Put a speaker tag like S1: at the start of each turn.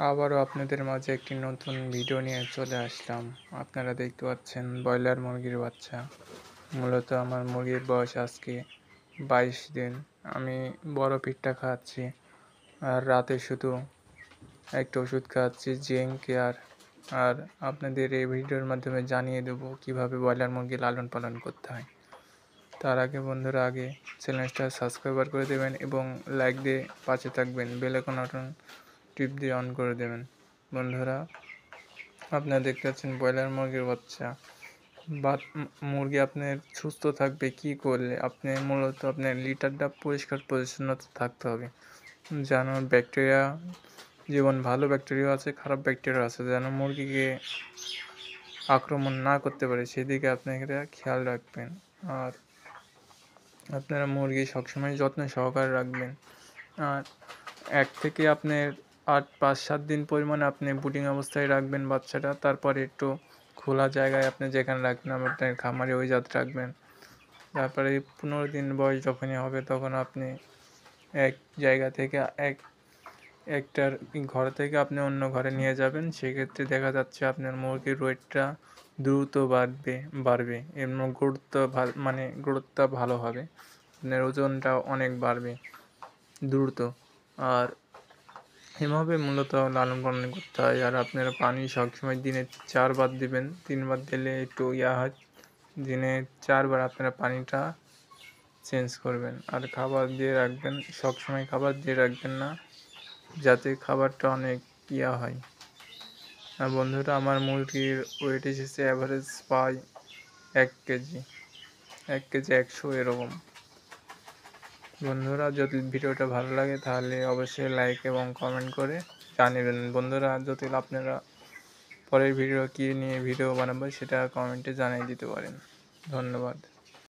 S1: আবারও আপনাদের মাঝে একটি নতুন ভিডিও নিয়ে চলে আসলাম। আপনারা দেখতে পাচ্ছেন ব্রয়লার মুরগির বাচ্চা। মূলত আমার মুরগির বয়স আজকে 22 দিন। আমি বড় ফিডটা খাওয়াচ্ছি আর রাতে শুধু একটা ওষুধ খাওয়াচ্ছি জিঙ্ক কেয়ার। আর আপনাদের এই ভিডিওর মাধ্যমে জানিয়ে দেবো কীভাবে ব্রয়লার মুরগি লালন পালন করতে হয়। তার আগে বন্ধুরা চ্যানেলটা সাবস্ক্রাইবার করে দেবেন এবং লাইক দিয়ে পাশে থাকবেন, বেল আইকন টিপ দিয়ে অন করে দেবেন। বন্ধুরা, আপনারা দেখতে পাচ্ছেন ব্রয়লার মুরগির বাচ্চা। মুরগি আপনার সুস্থ থাকবে কি করলে? আপনি মূলত আপনার লিটারটা পরিষ্কার পরিচ্ছন্নতা থাকতে হবে, যেন ব্যাকটেরিয়া, যেমন ভালো ব্যাকটেরিয়া আছে খারাপ ব্যাকটেরিয়া আছে, যেন মুরগিকে আক্রমণ না করতে পারে সেদিকে আপনারা খেয়াল রাখবেন। আর আপনারা মুরগি সবসময় যত্ন সহকারে রাখবেন। আর 1 থেকে আপনার 8, 5, 7 দিন পরিমাণে আপনি বুডিং অবস্থায় রাখবেন বাচ্চাটা। তারপরে একটু খোলা জায়গায় আপনি যেখানে রাখবেন আপনার খামারে ওই জাত রাখবেন। তারপরে 15 দিন বয়স যখনই হবে তখন আপনি এক জায়গা থেকে একটার ঘর থেকে আপনি অন্য ঘরে নিয়ে যাবেন। সেক্ষেত্রে দেখা যাচ্ছে আপনার মুরগির ওয়েটটা দ্রুত বাড়বে এবং গ্রোথটা ভালো হবে। আপনার ওজনটা অনেক বাড়বে দ্রুত। আর এভাবে মূলত লালন পালন করতে হয়। আর আপনারা পানি সবসময় দিনে 4 বার দিবেন, 3 বার দিলে একটু হয়। দিনে 4 বার আপনারা পানিটা চেঞ্জ করবেন। আর খাবার দিয়ে রাখবেন, সবসময় খাবার দিয়ে রাখবেন না, যাতে খাবারটা অনেক হয়। আর বন্ধুরা, আমার মুরগির ওয়েট এসেছে অ্যাভারেজ প্রায় 1 কেজি, 1 কেজি 100 এরকম। বন্ধুরা, যদি ভিডিওটা ভালো লাগে তাহলে অবশ্যই লাইক এবং কমেন্ট করে জানিবেন। বন্ধুরা, যদি আপনারা পরের ভিডিও কী নিয়ে ভিডিও বানাবো সেটা কমেন্টে জানিয়ে দিতে পারেন। ধন্যবাদ।